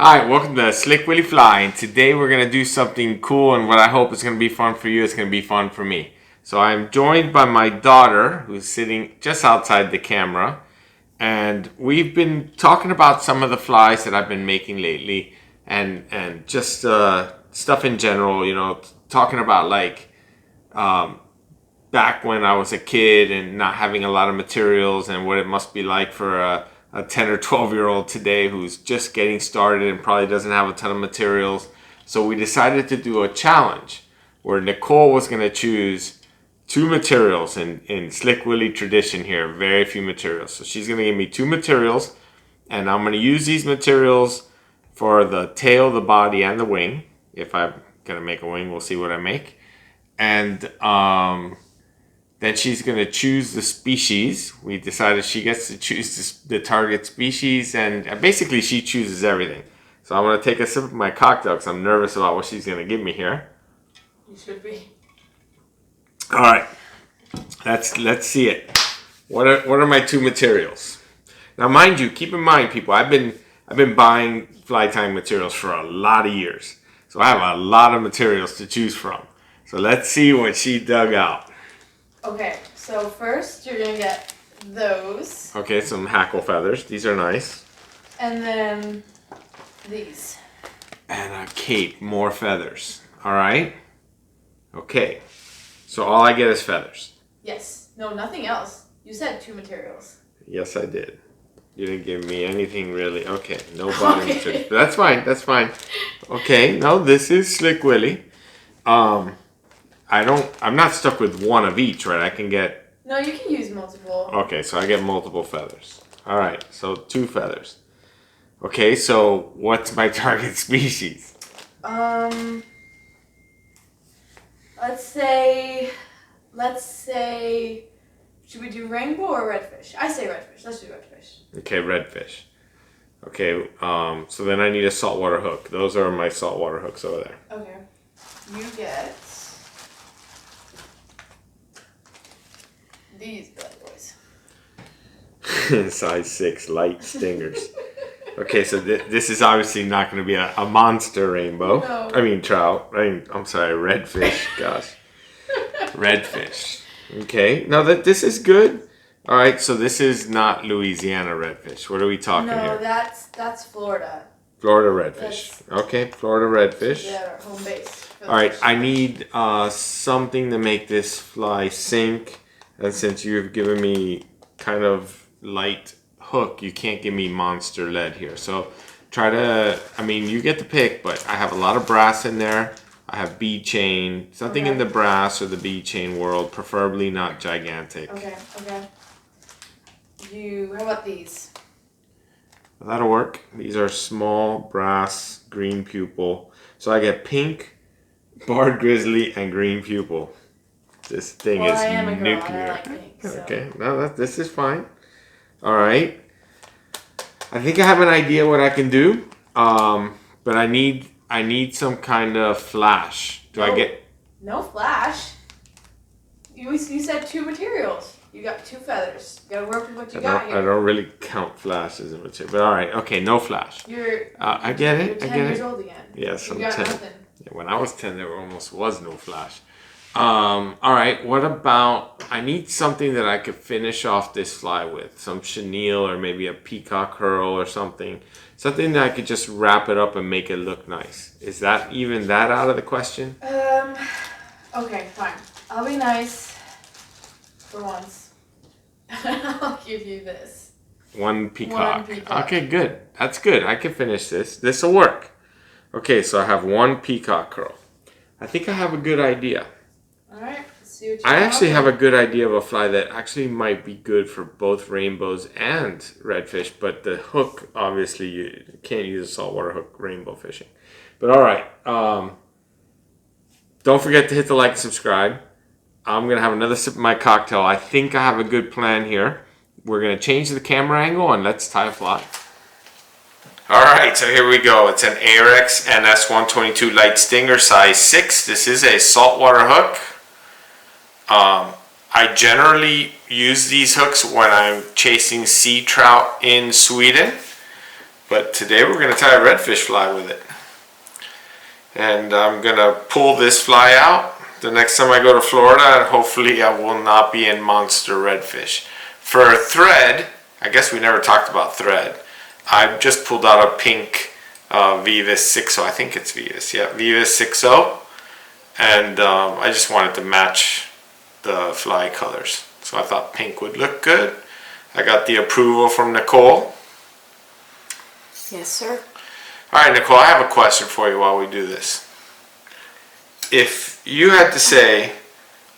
Hi, welcome to Slick Willy Fly, and today we're going to do something cool, and what I hope is going to be fun for you, it's going to be fun for me. So I'm joined by my daughter, who's sitting just outside the camera, and we've been talking about some of the flies that I've been making lately, and just stuff in general, you know, talking about like back when I was a kid and not having a lot of materials and what it must be like for a 10 or 12-year-old today who's just getting started and probably doesn't have a ton of materials. So we decided to do a challenge where Nicole was going to choose two materials in Slick Willy tradition here, very few materials. So she's going to give me two materials, and I'm going to use these materials for the tail, the body, and the wing. If I'm going to make a wing, we'll see what I make. And then she's going to choose the species. We decided she gets to choose the target species, and basically she chooses everything. So I'm going to take a sip of my cocktail because I'm nervous about what she's going to give me here. You should be. All right, let's see it. What are my two materials? Now, mind you, keep in mind, people, I've been buying fly tying materials for a lot of years, so I have a lot of materials to choose from. So let's see what she dug out. Okay, so first you're gonna get those. Okay, some Hackle feathers. These are nice. And then these. And a cape, more feathers. All right. Okay. So all I get is feathers. Yes. No, nothing else. You said two materials. Yes, I did. You didn't give me anything really. Okay, no bottom materials. But that's fine. That's fine. Okay. No, this is Slick Willy. I'm not stuck with one of each, right? I can get... No, you can use multiple. Okay, so I get multiple feathers. All right, so two feathers. Okay, so what's my target species? Let's say, should we do rainbow or redfish? I say redfish. Let's do redfish. Okay, redfish. Okay, so then I need a saltwater hook. Those are my saltwater hooks over there. Okay. You get these bad boys. Size 6 light stingers. Okay, so this is obviously not going to be a monster rainbow. No. I mean trout. I'm sorry, redfish. Gosh, redfish. Okay, now this is good. All right, so this is not Louisiana redfish. What are we talking here? No, that's Florida. Florida redfish. Okay, Florida redfish. Yeah, our home base. All right, I need something to make this fly sink. And since you've given me kind of light hook, you can't give me monster lead here. So try to, I mean, you get the pick, but I have a lot of brass in there. I have bead chain, something in the brass or the bead chain world, preferably not gigantic. Okay. How about these? That'll work. These are small brass green pupil. So I get pink, barred grizzly, and green pupil. This thing is I am a girl, nuclear. and I like pink, so. Okay, no, this is fine. All right. I think I have an idea what I can do, but I need some kind of flash. I get? No flash. You said two materials. You got two feathers. You gotta work with what you got here. I don't really count flash as a material, but all right. Okay, no flash. I get it. You're 10 years old again. Yes, I'm 10. Nothing. Yeah, when I was 10, there almost was no flash. All right, what about, I need something that I could finish off this fly with. Some chenille or maybe a peacock curl or something. Something that I could just wrap it up and make it look nice. Is that even that out of the question? Okay, fine. I'll be nice for once. I'll give you this. One peacock. Okay, good. That's good. I can finish this. This will work. Okay, so I have one peacock curl. I think I have a good idea. Alright, let's see what you I actually have a good idea of a fly that actually might be good for both rainbows and redfish, but the hook, obviously, you can't use a saltwater hook rainbow fishing. But all right, don't forget to hit the like and subscribe. I'm going to have another sip of my cocktail. I think I have a good plan here. We're going to change the camera angle and let's tie a fly. All right, so here we go. It's an Ahrex NS122 light stinger, size 6. This is a saltwater hook. I generally use these hooks when I'm chasing sea trout in Sweden. But today we're going to tie a redfish fly with it. And I'm going to pull this fly out the next time I go to Florida, and hopefully I will not be in monster redfish. For thread, I guess we never talked about thread. I've just pulled out a pink Vevus 6.0. I think it's Vevus. Yeah, Vevus 6.0. And I just wanted to match the fly colors. So I thought pink would look good. I got the approval from Nicole. Yes, sir. All right, Nicole, I have a question for you while we do this. If you had to say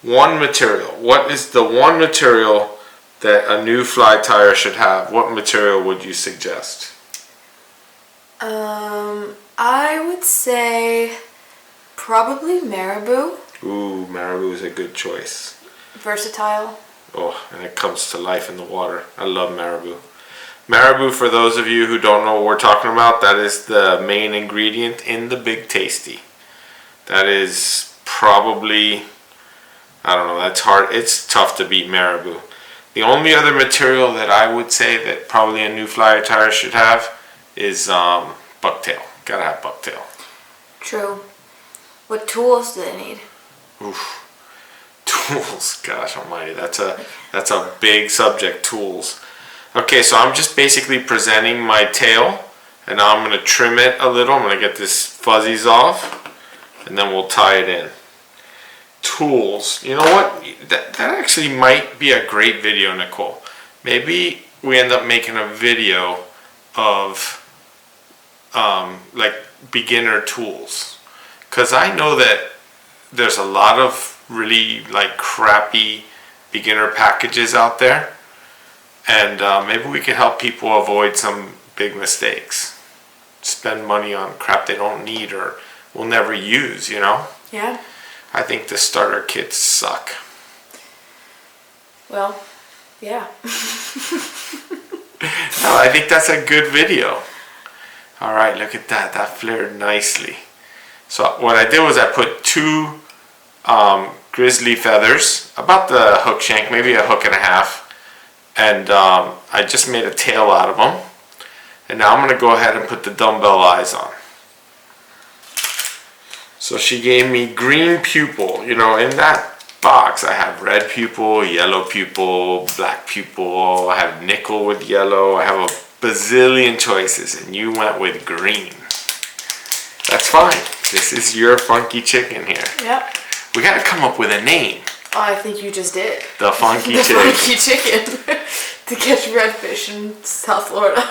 one material, what is the one material that a new fly tyer should have? What material would you suggest? I would say probably marabou. Ooh, marabou is a good choice. Versatile. Oh, and it comes to life in the water. I love marabou. Marabou, for those of you who don't know what we're talking about, that is the main ingredient in the Big Tasty. That is probably, I don't know, that's hard. It's tough to beat marabou. The only other material that I would say that probably a new fly tyer should have is bucktail. Gotta have bucktail. True. What tools do they need? Oof. Tools, gosh almighty, that's a big subject, tools. Okay, so I'm just basically presenting my tail, and now I'm going to trim it a little. I'm going to get this fuzzies off, and then we'll tie it in. Tools, you know what, that actually might be a great video, Nicole. Maybe we end up making a video of like beginner tools, because I know that there's a lot of really like crappy beginner packages out there, and maybe we can help people avoid some big mistakes. Spend money on crap they don't need or will never use, you know? Yeah. I think the starter kits suck. Well, yeah. No, I think that's a good video. All right, look at that. That flared nicely. So what I did was I put two Grizzly Feathers, about the hook shank, maybe a hook and a half, and I just made a tail out of them. And now I'm going to go ahead and put the dumbbell eyes on. So she gave me green pupil. You know, in that box I have red pupil, yellow pupil, black pupil, I have nickel with yellow, I have a bazillion choices, and you went with green. That's fine. This is your funky chicken here. Yep. We gotta come up with a name. Oh, I think you just did. The funky the chicken. Funky chicken. To catch redfish in South Florida.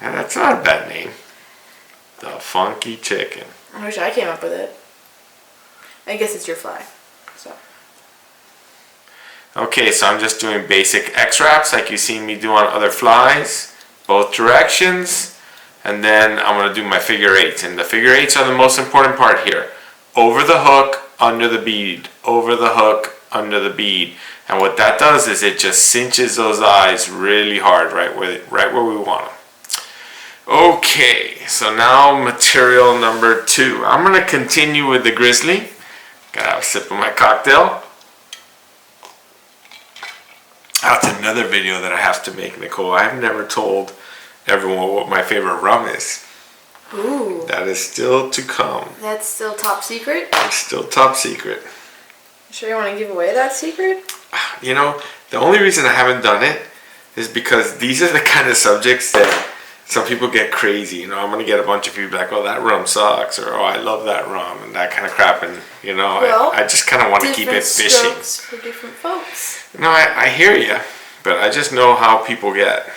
And that's not a bad name. The funky chicken. I wish I came up with it. I guess it's your fly. So. Okay, so I'm just doing basic X-wraps like you've seen me do on other flies, both directions, and then I'm going to do my figure eights. And the figure eights are the most important part here. Over the hook, under the bead. Over the hook, under the bead. And what that does is it just cinches those eyes really hard right where we want them. Okay, so now material number 2. I'm going to continue with the Grizzly. Gotta have a sip of my cocktail. That's another video that I have to make, Nicole. I've never told everyone what my favorite rum is. Ooh. That is still to come. That's still top secret? It's still top secret. You sure you want to give away that secret? You know, the only reason I haven't done it is because these are the kind of subjects that some people get crazy. You know, I'm going to get a bunch of people like, oh, that rum sucks, or oh, I love that rum, and that kind of crap. And, you know, well, I just kind of want to keep it fishing. For different folks. No, I hear you, but I just know how people get.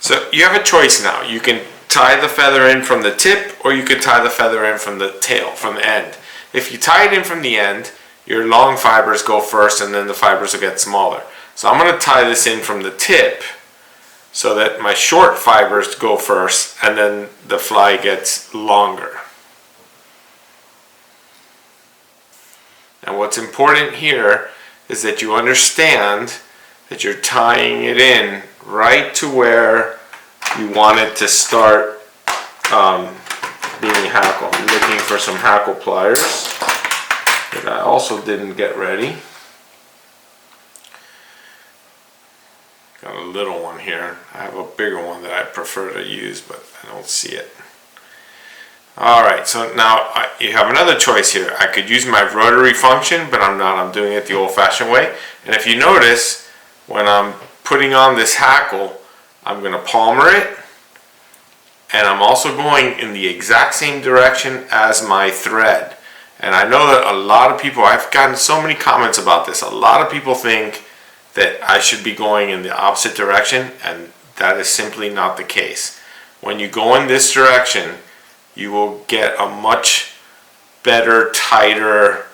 So you have a choice now. You can tie the feather in from the tip, or you could tie the feather in from the tail, from the end. If you tie it in from the end, your long fibers go first, and then the fibers will get smaller. So I'm going to tie this in from the tip so that my short fibers go first, and then the fly gets longer. And what's important here is that you understand that you're tying it in right to where you want it to start being hackle. I'm looking for some hackle pliers that I also didn't get ready. Got a little one here. I have a bigger one that I prefer to use, but I don't see it. Alright, so now you have another choice here. I could use my rotary function, but I'm not. I'm doing it the old-fashioned way. And if you notice, when I'm putting on this hackle, I'm going to palmer it. And I'm also going in the exact same direction as my thread. And I know that a lot of people, I've gotten so many comments about this. A lot of people think that I should be going in the opposite direction, and that is simply not the case. When you go in this direction, you will get a much better, tighter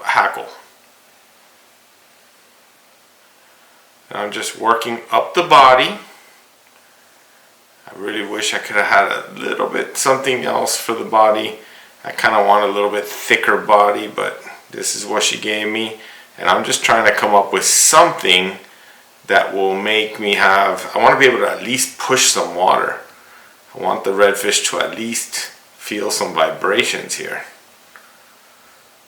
hackle. And I'm just working up the body. I really wish I could have had a little bit something else for the body. I kind of want a little bit thicker body, but this is what she gave me. And I'm just trying to come up with something that will make me have, I want to be able to at least push some water. I want the redfish to at least feel some vibrations here.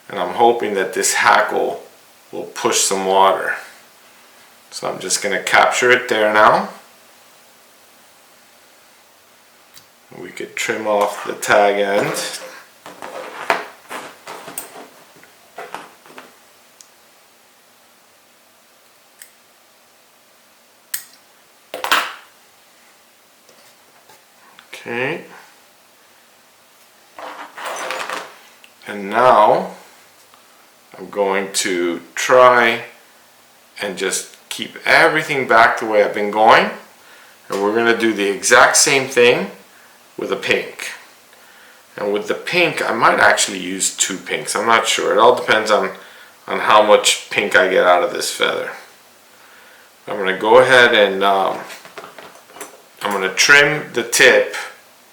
And I'm hoping that this hackle will push some water. So I'm just going to capture it there now. We could trim off the tag end. Okay. And now I'm going to try and just keep everything back the way I've been going. And we're going to do the exact same thing with a pink. And with the pink, I might actually use 2 pinks. I'm not sure. It all depends on how much pink I get out of this feather. I'm going to go ahead and I'm going to trim the tip,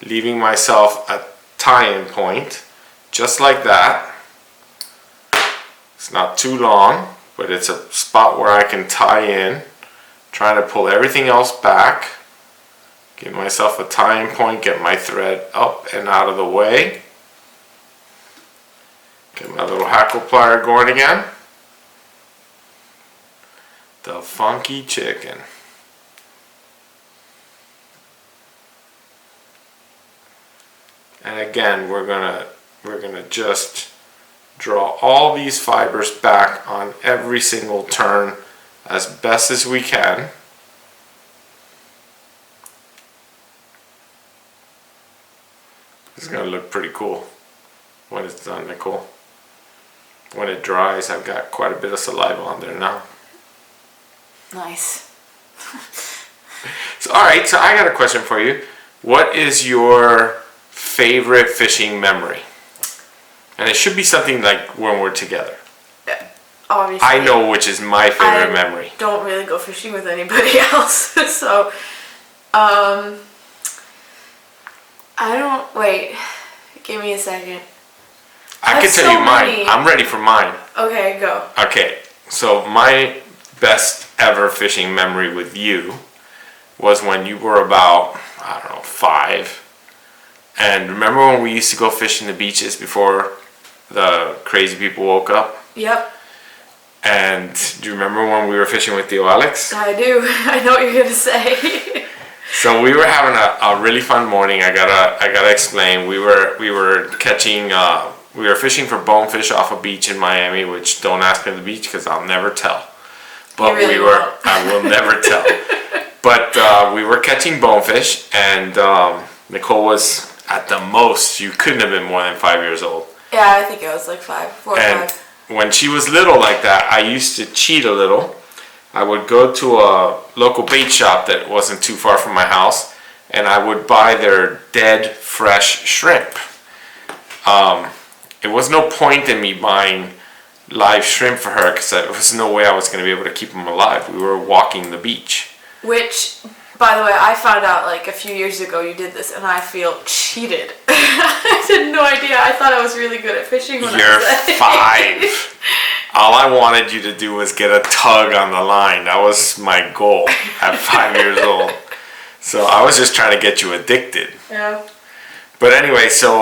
leaving myself a tie-in point, just like that. It's not too long, but it's a spot where I can tie in, trying to pull everything else back, give myself a tie-in point, get my thread up and out of the way, get my little hackle plier going again. The Funky Chicken. And again, we're gonna just draw all these fibers back on every single turn as best as we can. This is gonna look pretty cool when it's done, Nicole. When it dries, I've got quite a bit of saliva on there now. Nice. So, alright, so I got a question for you. What is your favorite fishing memory? And it should be something like when we're together. Obviously. I know which is my favorite memory. I don't really go fishing with anybody else, so I don't. Wait, give me a second. I can tell you mine. I'm ready for mine. Okay, go. Okay, so my best ever fishing memory with you was when you were about, I don't know, 5. And remember when we used to go fishing the beaches before the crazy people woke up? Yep. And do you remember when we were fishing with Theo Alex? I do. I know what you're gonna say. So we were having a really fun morning. I gotta explain. We were catching. We were fishing for bonefish off a beach in Miami, which don't ask me the beach because I'll never tell. But really I will never tell. But we were catching bonefish, and Nicole was at the most. You couldn't have been more than 5 years old. Yeah, I think I was like 4 or 5. When she was little like that, I used to cheat a little. I would go to a local bait shop that wasn't too far from my house, and I would buy their dead fresh shrimp. It was no point in me buying live shrimp for her because there was no way I was going to be able to keep them alive. We were walking the beach. Which, by the way, I found out like a few years ago you did this, and I feel cheated. I had no idea. I thought I was really good at fishing when You're I was 5. All I wanted you to do was get a tug on the line. That was my goal at 5 years old. So I was just trying to get you addicted. Yeah. But anyway, so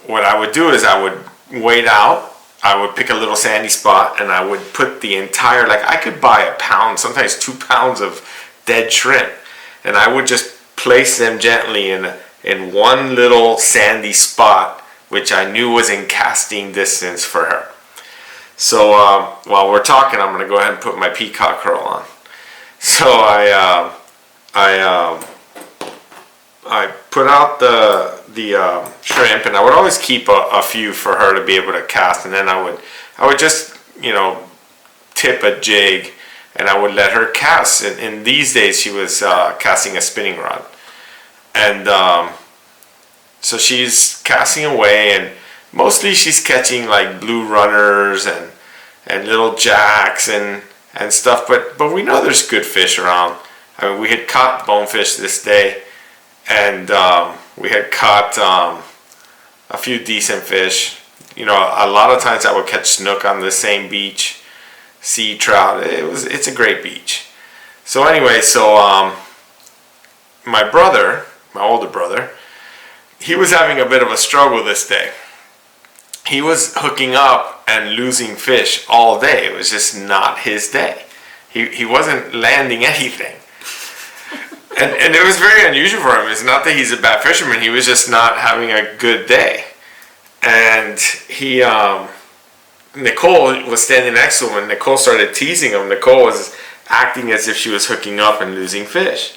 what I would do is I would wait out I would pick a little sandy spot and I would put the entire, like I could buy a pound, sometimes 2 pounds of dead shrimp, and I would just place them gently in one little sandy spot, which I knew was in casting distance for her. So while we're talking, I'm going to go ahead and put my peacock curl on. So I put out the shrimp, and I would always keep a few for her to be able to cast, and then I would just, you know, tip a jig, and I would let her cast. And these days she was casting a spinning rod, and so she's casting away, and mostly she's catching like blue runners and little jacks and stuff, but we know there's good fish around. I mean, we had caught bonefish this day, and we had caught a few decent fish. You know, a lot of times I would catch snook on the same beach, sea trout. It's a great beach. So anyway, my brother, my older brother, he was having a bit of a struggle this day. He was hooking up and losing fish all day. It was just not his day. He wasn't landing anything. And it was very unusual for him. It's not that he's a bad fisherman. He was just not having a good day. And Nicole was standing next to him, and Nicole started teasing him. Nicole was acting as if she was hooking up and losing fish.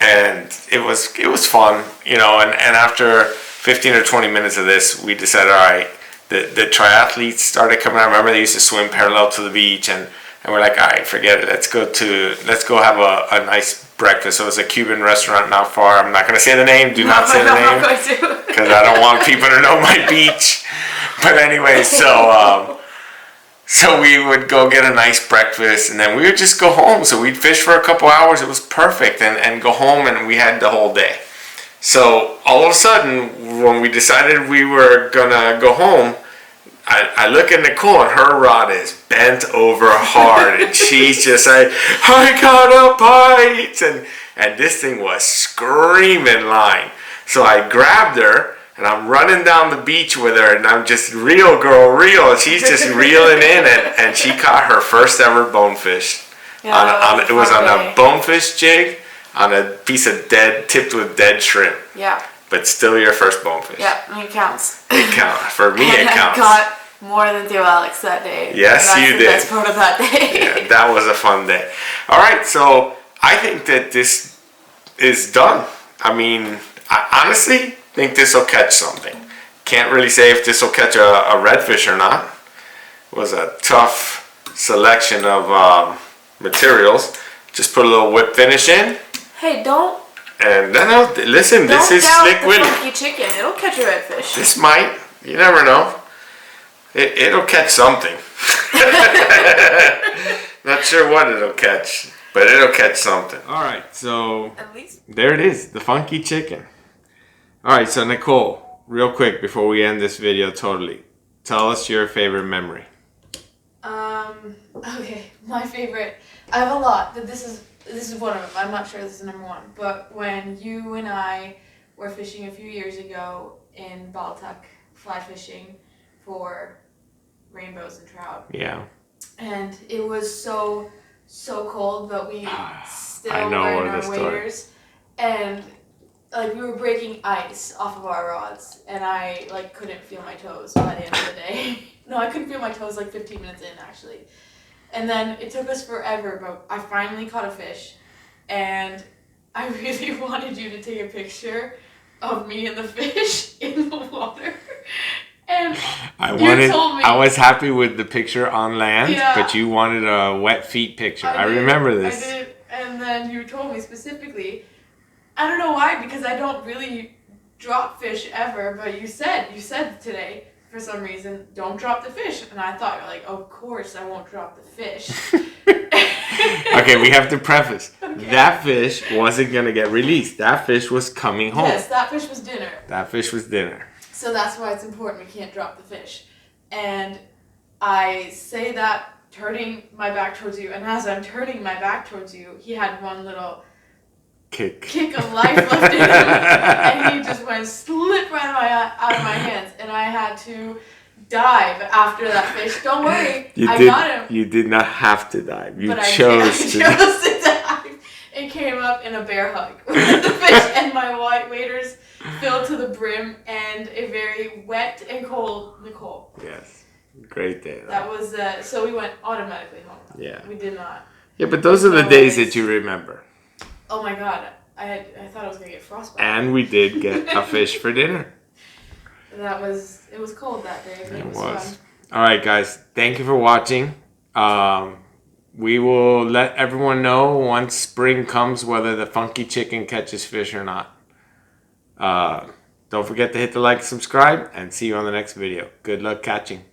And it was fun, you know, and after 15 or 20 minutes of this, we decided, all right, the triathletes started coming out. Remember, they used to swim parallel to the beach, and we're like, all right, forget it. Let's go have a nice breakfast. So it was a Cuban restaurant not far. I'm not going to say the name. Do not say the name, because I don't want people to know my beach. But anyway, so we would go get a nice breakfast, and then we would just go home. So we'd fish for a couple hours. It was perfect, and go home, and we had the whole day. So all of a sudden, when we decided we were gonna go home, I look at Nicole, and her rod is bent over hard, and she's just like, I got a bite, and this thing was screaming line. So I grabbed her, and I'm running down the beach with her, and I'm just reel, girl, reel. And she's just reeling in, and she caught her first ever bonefish. Yeah, it was on a bonefish jig on a piece of tipped with dead shrimp. Yeah. But still your first bonefish. Yeah, it counts. It counts. For me, it counts. I caught more than Theo Alex that day. Yes, you did. That's part of that day. Yeah, that was a fun day. All right, so I think that this is done. I mean, I honestly think this will catch something. Can't really say if this will catch a redfish or not. It was a tough selection of materials. Just put a little whip finish in. Hey, don't. And no, listen, this is Slick Willie. Funky Chicken. It'll catch a redfish. This might. You never know. It'll catch something. Not sure what it'll catch, but it'll catch something. All right, so at least there it is, the Funky Chicken. All right, so Nicole, real quick before we end this video totally, tell us your favorite memory. Okay, my favorite. I have a lot, but this is one of them. I'm not sure this is number one, but when you and I were fishing a few years ago in Baltic, fly fishing for rainbows and trout. Yeah. And it was so cold, but we still were in our waders, and like we were breaking ice off of our rods, and I like couldn't feel my toes by the end of the day. No, I couldn't feel my toes like 15 minutes in actually. And then it took us forever, but I finally caught a fish, and I really wanted you to take a picture of me and the fish in the water. And I was happy with the picture on land, but you wanted a wet feet picture. I remember this. I did, and then you told me specifically, I don't know why, because I don't really drop fish ever, but you said today, for some reason, don't drop the fish. And I thought, like, of course I won't drop the fish. Okay, we have to preface. Okay. That fish wasn't going to get released. That fish was coming home. Yes, that fish was dinner. That fish was dinner. So that's why it's important we can't drop the fish. And I say that turning my back towards you, and as I'm turning my back towards you, he had one little kick of life left in him, and he just went slip right out of my hands, and I had to dive after that fish. Don't worry, got him. You did not have to dive. You but chose to dive. It came up in a bear hug. The fish and my waders filled to the brim, and a very wet and cold Nicole. Yes, great day. Though. That was so we went automatically home. Yeah, we did not. Yeah, but those are the days that you remember. Oh my God, I thought I was gonna get frostbite. And we did get a fish for dinner. It was cold that day. But it was fun. All right, guys. Thank you for watching. We will let everyone know once spring comes whether the funky chicken catches fish or not. Don't forget to hit the like, subscribe, and see you on the next video. Good luck catching.